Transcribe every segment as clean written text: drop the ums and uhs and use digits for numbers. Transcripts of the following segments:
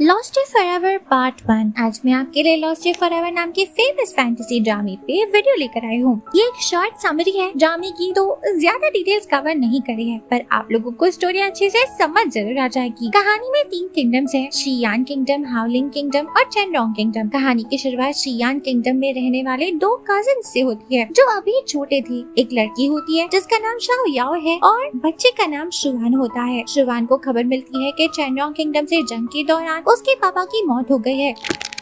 Lost forever part 1। आज मैं आपके लिए लॉस्ट फॉरएवर नाम के फेमस फैंटेसी ड्रामे पे वीडियो लेकर आई हूँ। ये एक शॉर्ट समरी है ड्रामे की, तो ज्यादा डिटेल्स कवर नहीं करी है, पर आप लोगों को स्टोरी अच्छे से समझ जरूर आ जाएगी। कहानी में 3 किंगडम्स हैं, शियान किंगडम, हावलिंग किंगडम और चेनरोंग किंगडम। कहानी की शुरुआत शियान किंगडम में रहने वाले 2 कजिन से होती है जो अभी छोटे थे। एक लड़की होती है जिसका नाम शाओ याओ है और बच्चे का नाम शुवान होता है। शुवान को खबर मिलती है कि चेनरोंग किंगडम से जंग के दौरान उसके पापा की मौत हो गई है।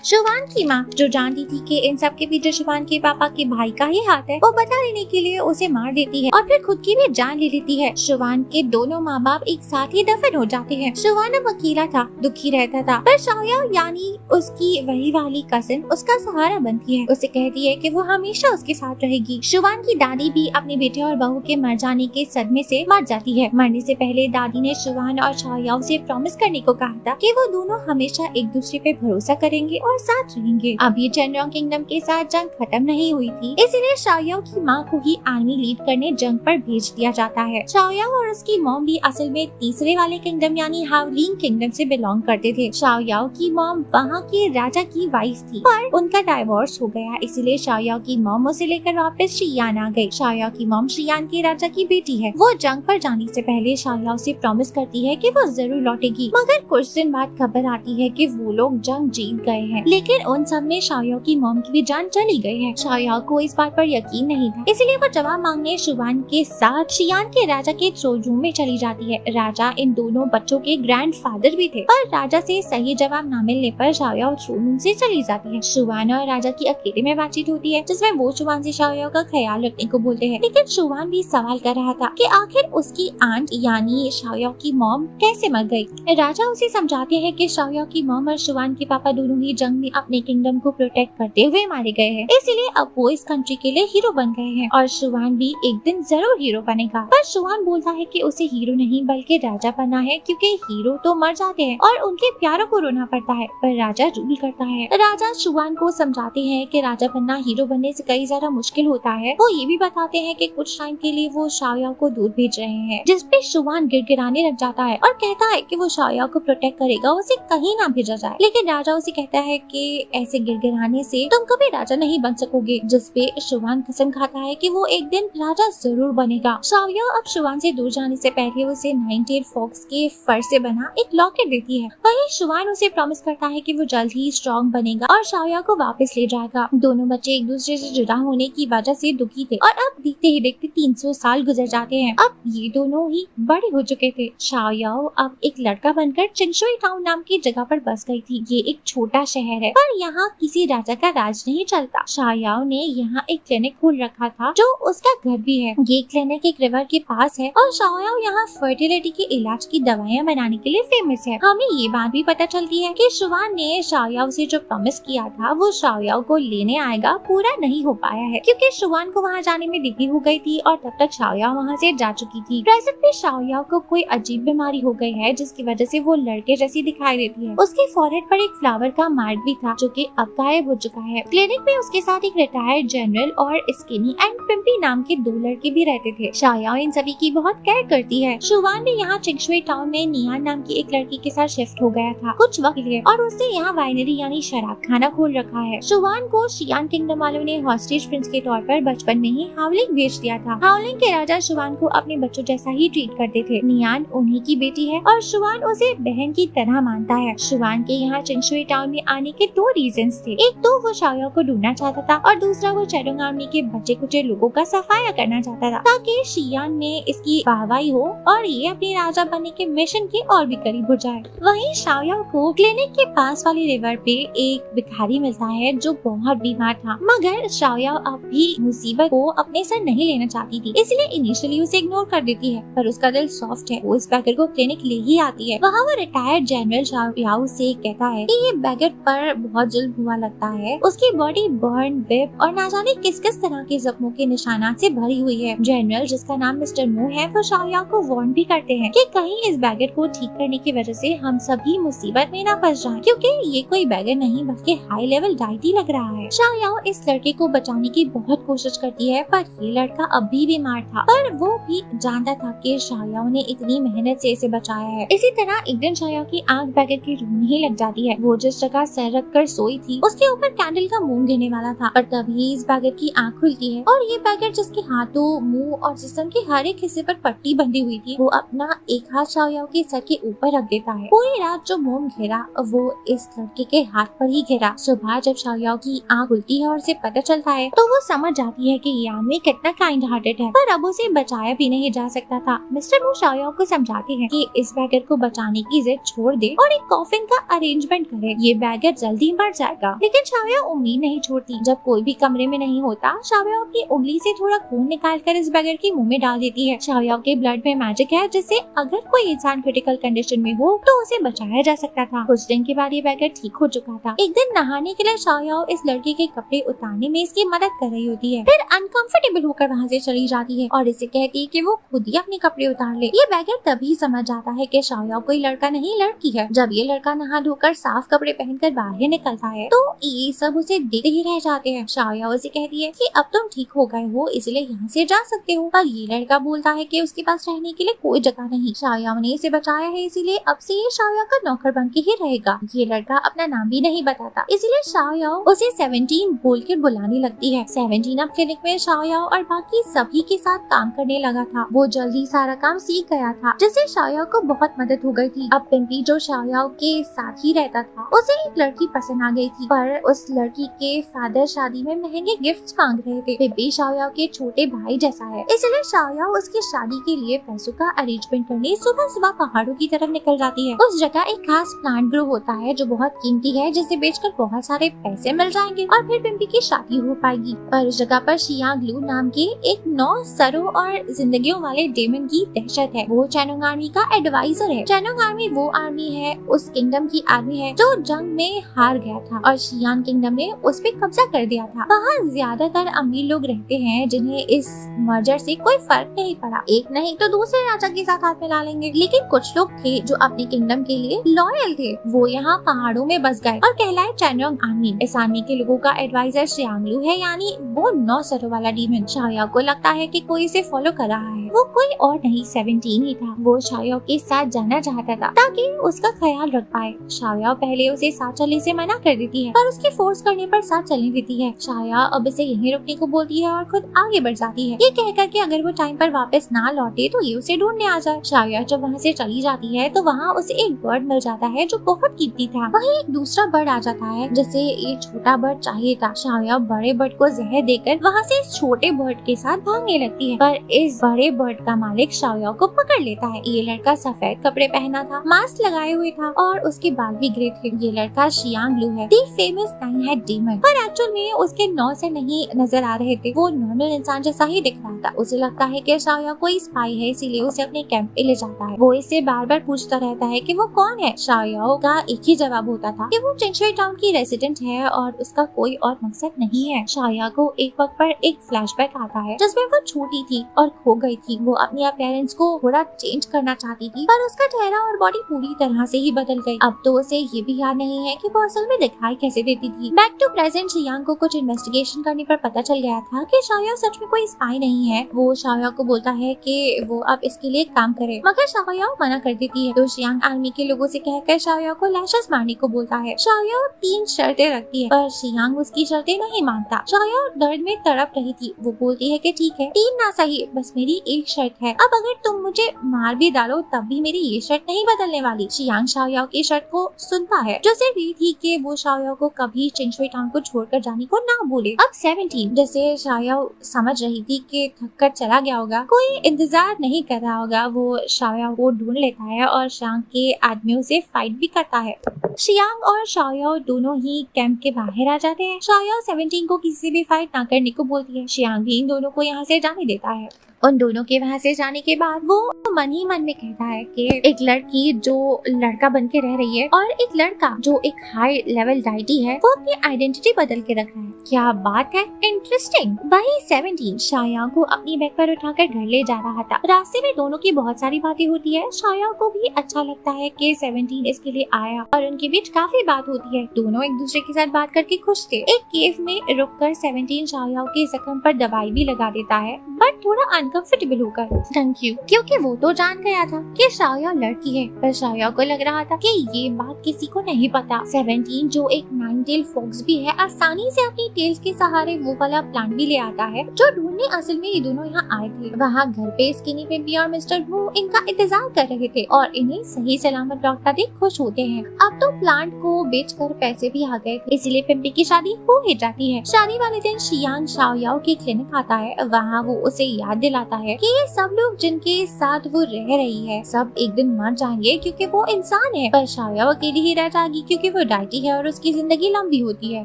शुवान की माँ, जो जानती थी कि इन सब के पीछे शुवान के पापा के भाई का ही हाथ है, वो बता लेने के लिए उसे मार देती है और फिर खुद की भी जान ले लेती है। शुवान के दोनों माँ बाप एक साथ ही दफन हो जाते हैं। शुवान अब अकेला था, दुखी रहता था, पर शाओ यानी उसकी वही वाली कजिन उसका सहारा बनती है। उसे कहती है कि वो हमेशा उसके साथ रहेगी। शुवान की दादी भी अपने बेटे और बहू के मर जाने के सदमे से मर जाती है। मरने से पहले दादी ने शुवान और शाओ से प्रॉमिस करने को कहा था कि वो दोनों हमेशा एक दूसरे पे भरोसा करेंगे और साथ रहेंगे। अब ये चेनरोंग किंगडम के साथ जंग खत्म नहीं हुई थी, इसीलिए शाओ की माँ को ही आर्मी लीड करने जंग पर भेज दिया जाता है। शाओ और उसकी मॉम भी असल में तीसरे वाले किंगडम यानी हावलिंग किंगडम से बिलोंग करते थे। शाओ की मॉम वहाँ के राजा की वाइफ थी, पर उनका डाइवोर्स हो गया, इसीलिए शाओ की मॉम उसे लेकर वापस शियान आ गई। शाओ की मॉम शियान के राजा की बेटी है। वो जंग पर जाने से पहले शाओ से प्रॉमिस करती है कि वो जरूर लौटेगी, मगर कुछ दिन बाद खबर आती है कि वो लोग जंग जीत गए हैं, लेकिन उन सब में शाओ की मॉम की भी जान चली गई है। शाओ को इस बात पर यकीन नहीं था, इसलिए वो जवाब मांगने शुवान के साथ शियान के राजा के थ्रोन रूम में चली जाती है। राजा इन दोनों बच्चों के ग्रैंडफादर भी थे, पर राजा से सही जवाब न मिलने पर शाओ थ्रोन रूम से चली जाती है। शुवान और राजा की अकेले में बातचीत होती है, जिसमें वो शुवान से शाओ का ख्याल रखने को बोलते हैं, लेकिन शुवान भी सवाल कर रहा था कि आखिर उसकी आंट यानी शाओ की मॉम कैसे मर गई। राजा उसे समझाते हैं कि शाओ की मॉम और शुवान के पापा दोनों ही जंग में अपने किंगडम को प्रोटेक्ट करते हुए मारे गए हैं, इसलिए अब वो इस कंट्री के लिए हीरो बन गए हैं और शुवान भी एक दिन जरूर हीरो बनेगा। पर शुवान बोलता है कि उसे हीरो नहीं बल्कि राजा बनना है, क्योंकि हीरो तो मर जाते हैं और उनके प्यारों को रोना पड़ता है, पर राजा रूल करता है। राजा शुवान को समझाते हैं कि राजा बनना हीरो बनने से कई ज्यादा मुश्किल होता है। वो ये भी बताते हैं कि कुछ टाइम के लिए वो शाओ को दूर भेज रहे हैं, जिसपे शुवान गिड़गिड़ाने लग जाता है और कहता है कि वो शाओ को प्रोटेक्ट करेगा, उसे कहीं ना भेजा जाए। लेकिन राजा उसे कहता है कि ऐसे गिड़गिड़ाने से तुम कभी राजा नहीं बन सकोगे, जिसपे शुवान कसम खाता है कि वो एक दिन राजा जरूर बनेगा। शाओ अब शुवान से दूर जाने से पहले उसे 98 फॉक्स के फर से बना एक लॉकेट देती है। वहीं शुवान उसे प्रॉमिस करता है कि वो जल्द ही स्ट्रॉन्ग बनेगा और शाओ को वापस ले जाएगा। दोनों बच्चे एक दूसरे से जुदा होने की वजह से दुखी थे और अब देखते ही देखते 300 साल गुजर जाते हैं। अब ये दोनों ही बड़े हो चुके थे। शाओ अब एक लड़का बनकर चिंगशुई टाउन नाम की जगह पर बस गई थी। ये एक छोटा शहर है, पर यहाँ किसी राजा का राज नहीं चलता। शाओ ने यहाँ एक क्लिनिक खोल रखा था जो उसका घर भी है। ये क्लिनिक एक रिवर के पास है और शाओ यहाँ फर्टिलिटी के इलाज की दवाइयाँ बनाने के लिए फेमस है। हमें ये बात भी पता चलती है कि शुवान ने शाओ से जो प्रॉमिस किया था वो शाओ को लेने आएगा, पूरा नहीं हो पाया है, क्योंकि शुवान को वहाँ जाने में देरी हो गई थी और तब तक शाओ वहाँ से जा चुकी थी। प्रेजेंट में शाओ को कोई अजीब बीमारी हो गई है, जिसकी वजह से वो लड़के जैसी दिखाई देती है। उसके फॉरहेड पर एक फ्लावर का मार्क भी था जो कि अब गायब हो चुका है। क्लिनिक में उसके साथ एक रिटायर्ड जनरल और स्किनी एंड पिम्पी नाम के 2 लड़के भी रहते थे। शाओ इन सभी की बहुत केयर करती है। शुवान भी यहाँ चिंगशुई टाउन में नियान नाम की एक लड़की के साथ शिफ्ट हो गया था कुछ वक्त के लिए और उसने यहाँ वाइनरी यानी शराब खाना खोल रखा है। शुवान को शियान किंगडम वालों ने हॉस्टेज प्रिंस के तौर पर बचपन में ही हावलिंग भेज दिया था। हावलिंग के राजा शुवान को अपने बच्चों जैसा ही ट्रीट करते थे। नियान उन्हीं की बेटी है और शुवान उसे बहन की तरह मानता है। शुवान के यहाँ चिंगशुई टाउन में आने के 2 रीजंस थे। एक तो वो शाओ को ढूंढना चाहता था और दूसरा वो चेनरोंग आर्मी के बचे कुचे लोगों का सफाया करना चाहता था, ताकि शियान में इसकी वाहवाही हो और ये अपने राजा बनने के मिशन के और भी करीब हो जाए। वहीं शाओ को क्लिनिक के पास वाली रिवर पे एक भिखारी मिलता है जो बहुत बीमार था, मगर शाओ अब भी मुसीबत को अपने सर नहीं लेना चाहती थी, इसलिए इनिशियली उसे इग्नोर कर देती है, पर उसका दिल सॉफ्ट है। वो इस बैगर को क्लिनिक ले ही आती है। वहाँ वो रिटायर्ड जनरल शाओ से कहता है कि ये बैगर पर बहुत जुल्म हुआ लगता है। उसकी बॉडी बर्न, विप और ना जाने किस किस तरह के जख्मों के निशानात से भरी हुई है। जनरल जिसका नाम मिस्टर मू है वो शाओयाओ को वार्न भी करते हैं कि कहीं इस बैगर को ठीक करने की वजह से हम सभी मुसीबत में ना फंस जाएं, क्योंकि ये कोई बैगर नहीं बल्कि हाई लेवल डाइट ही लग रहा है। शाओयाओ इस लड़के को बचाने की बहुत कोशिश करती है पर ये लड़का अब भी बीमार था, पर वो भी जानता था कि शाओयाओ ने इतनी मेहनत से इसे बचाया है। इसी तरह एक दिन शाओयाओ की आंख बैगर की रोने ही लग जाती है। वो जिस जगह सर रख कर सोई थी उसके ऊपर कैंडल का मोम गिरने वाला था, पर तभी इस बैगर की आंख खुलती है और ये बैगर जिसके हाथों, मुंह और जिस्म के हर एक हिस्से पर पट्टी बंधी हुई थी वो अपना एक हाथ शाओयाओ के सर के ऊपर रख देता है। पूरी रात जो मोम घिरा वो इस लड़के के हाथ पर ही घिरा। सुबह जब शाओयाओ की आंख खुलती है और उसे पता चलता है तो वो समझ जाती है कि ये आदमी कितना काइंड हार्टेड है, पर अब उसे बचाया भी नहीं जा सकता था। मिस्टर मू शाओयाओ को समझाते हैं कि इस बैगर को बचाने की जिद छोड़ दे और एक कॉफिन का अरेंजमेंट करे, ये बैगर जल्दी मर जाएगा। लेकिन शाओयाओ उम्मीद नहीं छोड़ती। जब कोई भी कमरे में नहीं होता शाओयाओ अपनी उंगली से थोड़ा खून निकाल कर इस बैगर के मुंह में डाल देती है। शाओयाओ के ब्लड में मैजिक है जिससे अगर कोई इंसान क्रिटिकल कंडीशन में हो तो उसे बचाया जा सकता था। कुछ दिन के बाद ये बैगर ठीक हो चुका था। एक दिन नहाने के लिए शाओयाओ इस लड़के के कपड़े उतारने में इसकी मदद कर रही होती है, फिर अनकंफर्टेबल होकर वहाँ से चली जाती है और इसे कहती है कि वो खुद ही अपने कपड़े उतार ले। ये बैगर तभी समझ जाता है कि शाओयाओ कोई लड़का नहीं लड़की है। जब ये लड़का नहा धोकर साफ कपड़े पहनकर बाहर निकलता है तो ये सब उसे देखते ही रह जाते हैं। शाओयाओ उसे कहती है कि अब तुम ठीक हो गए हो इसलिए यहाँ से जा सकते हो, पर ये लड़का बोलता है कि उसके पास रहने के लिए कोई जगह नहीं। शाओयाओ ने इसे बचाया है इसीलिए अब से ये शाओयाओ का नौकर बन के ही रहेगा। ये लड़का अपना नाम भी नहीं बताता इसलिए शाओयाओ उसे 17 बोल के बुलाने लगती है। 17 अब क्लिनिक में शाओयाओ और बाकी सभी के साथ काम करने लगा था। वो जल्दी सारा काम सीख गया था जिससे शाओयाओ को बहुत मदद हो गई थी। अब पिंपी जो शाओयाओ के साथ ही रहता था उसे एक लड़की पसंद आ गई थी, पर उस लड़की के फादर शादी में महंगे गिफ्ट्स मांग रहे थे। पिंपी शाओयाओ के छोटे भाई जैसा है इसलिए शाओयाओ उसकी शादी के लिए पैसों का अरेंजमेंट करने सुबह सुबह पहाड़ों की तरफ निकल जाती है। उस जगह एक खास प्लांट ग्रो होता है जो बहुत कीमती है जिसे बेचकर बहुत सारे पैसे मिल जाएंगे और फिर पिंपी की शादी हो पाएगी। पर उस जगह पर शियांग लू नाम के एक 9 सरों और जिंदगियों वाले डेमन की दहशत है। वो चैनोंग आर्मी का एडवाइजर है। चैनोंग आर्मी वो आर्मी है उस किंगडम की आर्मी है जो जंग में हार गया था और शियान किंगडम ने उस पे कब्जा कर दिया था। वहाँ ज्यादातर अमीर लोग रहते हैं जिन्हें इस मर्जर से कोई फर्क नहीं पड़ा। एक नहीं तो दूसरे राजा के साथ हाथ मिला लेंगे। लेकिन कुछ लोग थे जो अपने किंगडम के लिए लॉयल थे। वो यहाँ पहाड़ों में बस गए और कहलाए चैनोंग आर्मी। इस आर्मी के लोगों का एडवाइजर शियांग लू है, यानी वो 9 सरों वाला डीमन। शाओयाओ को लगता है कि कोई इसे फॉलो कर रहा है। वो कोई और नहीं 17 ही था। वो शाओयाओ के साथ जाना चाहता था ताकि उसका ख्याल रख पाए। शाओयाओ पहले उसे साथ चलने से मना कर देती है पर उसके फोर्स करने पर साथ चलने देती है। शाओयाओ अब इसे यहीं रुकने को बोलती है और खुद आगे बढ़ जाती है, ये कहकर कि अगर वो टाइम पर वापस ना लौटे तो ये उसे ढूंढने आ जाए। शाओयाओ जब वहाँ से चली जाती है तो वहाँ उसे एक बर्ड मिल जाता है जो बहुत कीमती था। वहीं एक दूसरा बर्ड आ जाता है जिसे ये छोटा बर्ड चाहिए था। शाओयाओ बड़े बर्ड को जहर देकर वहाँ से इस छोटे बर्ड के साथ भागने लगती है, पर इस बड़े बर्ड का मालिक शाओयाओ को पकड़ लेता है। ये लड़का सफेद कपड़े पहना था, मास्क लगाए हुए था और उसके बाल भी ग्रे थे। ये लड़का शियांग लू है, दी फेमस नाइन हेड डीमन, पर एक्चुअल में उसके 9 से नहीं नजर आ रहे थे। वो नॉर्मल इंसान जैसा ही दिख रहा था। उसे लगता है कि शाओयाओ कोई स्पाई है इसीलिए उसे अपने कैंप पे ले जाता है। वो इससे बार बार पूछता रहता है कि वो कौन है। शाओयाओ का एक ही जवाब होता था कि वो चिंगशुई टाउन की रेसिडेंट है और उसका कोई और मकसद नहीं है। शाओयाओ को एक वक्त पर एक फ्लैशबैक आता है जिसमें वो छोटी थी और खो गई थी। वो अपने अपीयरेंस को थोड़ा चेंज करना चाहती थी पर उसका चेहरा और बॉडी पूरी तरह से ही बदल गई। अब तो उसे ये भी याद नहीं है कि वो असल में दिखाई कैसे देती थी। बैक टू प्रेजेंट शियांग को कुछ इन्वेस्टिगेशन करने पर पता चल गया था कि शाओयाओ सच में कोई स्पाई नहीं है। वो शाओयाओ को बोलता है कि वो अब इसके लिए काम करे, मगर शाओयाओ मना कर देती है। तो शियांग आर्मी के लोगों से कहकर शाओयाओ को लैशेस मारने को बोलता है। शाओयाओ 3 शर्तें रखती है पर शियांग उसकी शर्तें नहीं मानता। शाओयाओ दर्द में तड़प रही थी। वो बोलती है कि ठीक है 3 ना सही, बस मेरी एक शर्त है। अब अगर तुम मुझे मार भी डालो तब भी मेरी ये शर्त नहीं बदलने वाली। शियांग शाओयाओ की शर्त को सुनता है जो सिर्फ ये थी कि वो शाओयाओ को कभी चिंगशुई टाउन को छोड़कर जाने को ना बोले। अब 17 जैसे शाओयाओ समझ रही थी कि थक कर चला गया होगा, कोई इंतजार नहीं कर रहा होगा, वो शाओयाओ को ढूंढ लेता है और शियांग के आदमियों से फाइट भी करता है। शियांग और शाओयाओ दोनों ही कैंप के बाहर आ जाते हैं। शाओयाओ 17 को किसी भी फाइट ना करने को बोलती है। शियांग भी इन दोनों को यहाँ से जाने देता है। उन दोनों के वहाँ से जाने के बाद वो मन ही मन में कहता है कि एक लड़की जो लड़का बन के रह रही है और एक लड़का जो एक हाई लेवल डाइटी है वो अपनी आइडेंटिटी बदल के रख रहा है। क्या बात है, इंटरेस्टिंग। वही 17 शाया को अपनी बैग पर उठाकर घर ले जा रहा था। रास्ते में दोनों की बहुत सारी बातें होती है। शाया को भी अच्छा लगता है कि 17 इसके लिए आया और उनके बीच काफी बात होती है। दोनों एक दूसरे के साथ बात करके खुश थे। एक केव में रुककर 17 शाया के जख्म पर दवाई भी लगा देता है, बट थोड़ा अनकंफर्टेबल होकर। थैंक यू, क्योंकि वो तो जान गया था कि शाया लड़की है, पर शाया को लग रहा था कि ये बात किसी को नहीं पता। 17 जो एक 9 टेल फॉक्स भी है, आसानी से अपनी टेल्स के सहारे वो वाला प्लांट भी ले आता है जो ढूंढने असल में ये दोनों यहाँ आए थे। वहाँ घर पे स्किनी पिम्पी और मिस्टर वू इनका इंतजार कर रहे थे और इन्हें सही सलामत लौटता देख खुश होते हैं। अब तो प्लांट को बेचकर पैसे भी आ गए थे, इसलिए पिम्पी की शादी हो ही जाती है। शादी वाले दिन शियांग शाओयाओ के क्लिनिक आता है। वहाँ वो उसे याद दिलाता है कि ये सब लोग जिनके साथ वो रह रही है सब एक दिन मर जाएंगे क्योंकि वो इंसान है, पर शाओयाओ अकेली ही रह जाएगी क्योंकि वो डाइटी है और उसकी जिंदगी लंबी होती है।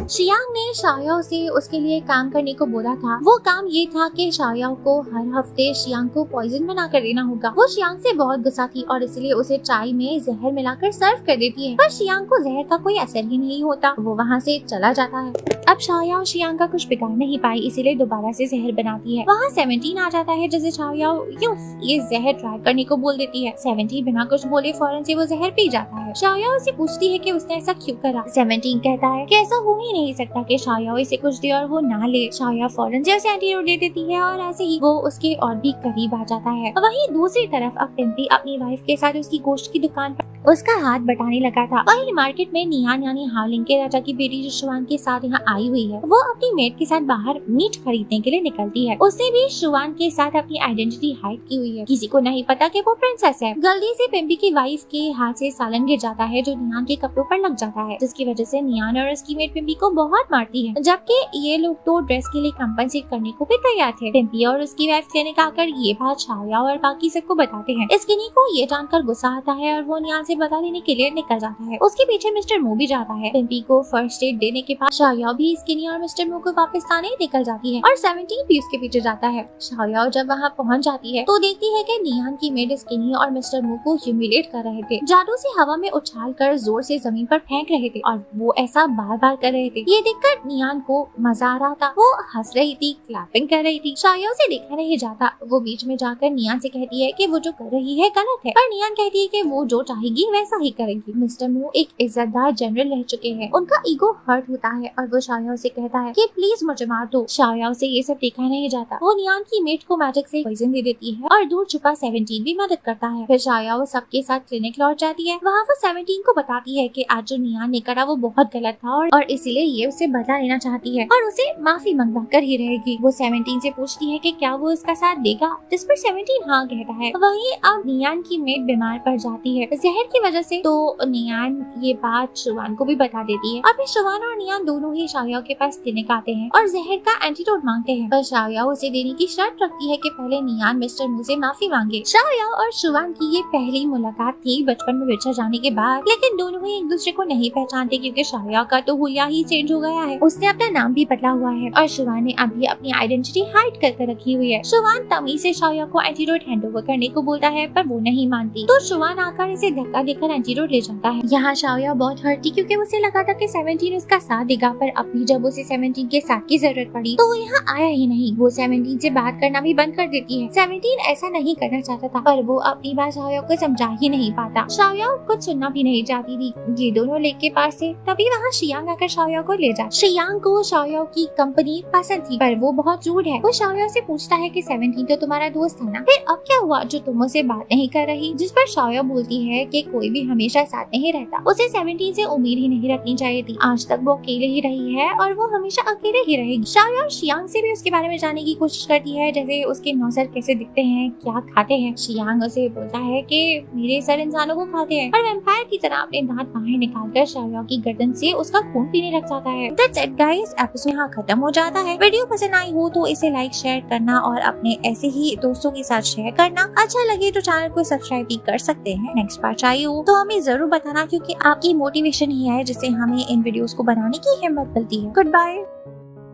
शियांग ने शाओयाओ से उसके लिए काम करने को बोला था। वो काम ये था कि शाओयाओ को हर हफ्ते शियांग को पॉइजन बना कर देना होगा। वो शियांग से बहुत गुस्सा थी और इसलिए उसे चाय में जहर मिलाकर सर्व कर देती है, पर शियांग को जहर का कोई असर ही नहीं होता। वो वहाँ से चला जाता है। अब शाओयाओ शियांग का कुछ बिगाड़ नहीं पाई, इसीलिए दोबारा से जहर बनाती है। वहाँ 17 आ जाता है, जैसे शाओयाओ ये जहर ट्राई करने को बोल देती है। 17 बिना कुछ बोले फौरन से वो जहर पी जाता है। शाओयाओ से पूछती है कि उसने ऐसा क्यों करा। 17 कहता है कि ऐसा हो ही नहीं सकता कि शाओयाओ इसे कुछ दे और वो ना ले। शाओयाओ फौरन से उसे एंटीडोट दे देती है और ऐसे ही वो उसके और भी करीब आ जाता है। वहीं दूसरी तरफ अब पिम्पी अपनी वाइफ के साथ उसकी गोश्त की दुकान पर उसका हाथ बटाने लगा था। वहीं मार्केट में नियान यानी हावलिंग के राजा की बेटी जो शुआन के साथ यहाँ आई हुई है, वो अपनी मेड के साथ बाहर मीट खरीदने के लिए निकलती है। उसने भी शुआन के साथ अपनी आइडेंटिटी हाइड की हुई है, किसी को नहीं पता कि वो प्रिंसेस है। जल्दी से पिम्पी की वाइफ के हाथ से सालन गिर जाता है जो नियान के कपड़ों पर लग जाता है, जिसकी वजह से नियान और उसकी मेड पिम्पी को बहुत मारती है, जबकि ये लोग तो ड्रेस के लिए कंपनसेट करने को भी तैयार थे। पिम्पी और उसकी वाइफ क्लिनिक आकर ये बात शाओयाओ और बाकी सबको बताते हैं। स्किनी को ये जानकर गुस्सा आता है और वो नियान से बता देने के लिए निकल जाता है। उसके पीछे मिस्टर मू भी जाता है। पिम्पी को फर्स्ट एड देने के बाद शाओयाओ भी स्किनी और मिस्टर मू को वापस लाने निकल जाती है और 17 भी उसके पीछे जाता है। शाओयाओ जब वहाँ पहुँच जाती है तो देखती है कि नियान की मेड स्किनी और मिस्टर मू को ह्यूमिलेट कर रहे थे, जादू से हवा में उछाल कर जोर से जमीन पर फेंक रहे थे और वो ऐसा बार बार कर रहे थे। ये देखकर नियान को मजा आ रहा था, वो हंस रही थी, क्लैपिंग कर रही थी। शाओयाओ से देखा नहीं जाता। वो बीच में जाकर नियान से कहती है कि वो जो कर रही है गलत है, पर नियान कहती है कि वो जो चाहेगी वैसा ही करेगी। मिस्टर मू एक इज्जतदार जनरल रह चुके हैं, उनका ईगो हर्ट होता है और वो शाओयाओ से कहता है कि प्लीज मुझे मार दो। शाओयाओ से ये सब देखा नहीं जाता। वो नियान की मेट को मैजिक से पॉइजन दे देती है और दूर छुपा 17 भी मदद करता है। फिर शाओयाओ सबके साथ क्लिनिक लौट जाती है। वहाँ वो 17 को बताती है कि आज जो नियान ने करा वो बहुत गलत था और इसीलिए ये उसे बदला लेना चाहती है और उसे माफी मंगवा कर ही रहेगी। वो 17 से पूछती है कि क्या वो उसका साथ देगा, जिस पर 17 हाँ कहता है। वहीं अब नियान की मेट बीमार पड़ जाती है जहर की वजह से, तो नियान ये बात शुआन को भी बता देती है। अब शुआन और नियान दोनों ही शाओयाओ के पास क्लिनिक आते हैं और जहर का एंटीडोट मांगते हैं, पर शाओयाओ उसे देने की शर्त रखती है कि पहले नियान मिस्टर मू से माफी मांगे। शाओयाओ और शुआन की ये पहली मुलाकात थी बचपन में बिछड़ जाने के बाद, लेकिन दोनों ही एक दूसरे को नहीं पहचानते क्योंकि शाओयाओ का तो हुलिया ही चेंज हो गया है, उसने अपना नाम भी बदला हुआ है और शुआन ने अभी अपनी आइडेंटिटी हाइड करके रखी हुई है। शुआन तमीज से शाओयाओ को एंटीडोट हैंडओवर करने को बोलता है, पर वो नहीं मानती, तो शुआन आकर इसे धक्का देकर एंटीडोट ले जाता है। यहाँ शाओयाओ बहुत हर्ट थी क्योंकि उसे लगा था कि 17 उसका साथ देगा, पर अभी जब उसे 17 के साथ की जरूरत पड़ी तो वो यहाँ आया ही नहीं। वो 17 से बात करना भी बंद कर देती है। 17 ऐसा नहीं करना चाहता था, पर वो अपनी बात शाओयाओ को समझा ही नहीं पाता। शाओयाओ कुछ सुनना भी नहीं चाहती थी। ये दोनों लेक के पास थे, तभी वहाँ शियांग आकर शाओयाओ को ले जाता। शियांग को शाओयाओ की कंपनी पसंद थी, पर वो बहुत रूड है। वो शाओयाओ से पूछता है कि 17 तो तुम्हारा दोस्त था ना, फिर अब क्या हुआ जो तुम उसे बात नहीं कर रही, जिस पर शाओयाओ बोलती है कि कोई भी हमेशा साथ नहीं रहता, उसे 17 से उम्मीद ही नहीं रखनी चाहिए थी। आज तक वो अकेले ही रही है और वो हमेशा अकेले ही रहेगी। शाओयाओ शियांग से भी उसके बारे में जानने की कोशिश करती है, जैसे उसके नौसर कैसे दिखते हैं, क्या खाते हैं। शियांग उसे बोलता है कि मेरे सर इंसानों को खाते हैं और वैम्पायर की तरह अपने दांत बाहर निकालकर शाओयाओ की गर्दन से उसका खून पीने लग जाता है। That's it guys, एपिसोड यहाँ खत्म हो जाता है। वीडियो पसंद आई हो तो इसे लाइक शेयर करना और अपने ऐसे ही दोस्तों के साथ शेयर करना। अच्छा लगे तो चैनल को सब्सक्राइब भी कर सकते हैं। नेक्स्ट पार्ट चाहिए हो तो हमें जरूर बताना, क्योंकि आपकी मोटिवेशन ही है जिससे हमें इन वीडियोस को बनाने की हिम्मत मिलती है। Good bye.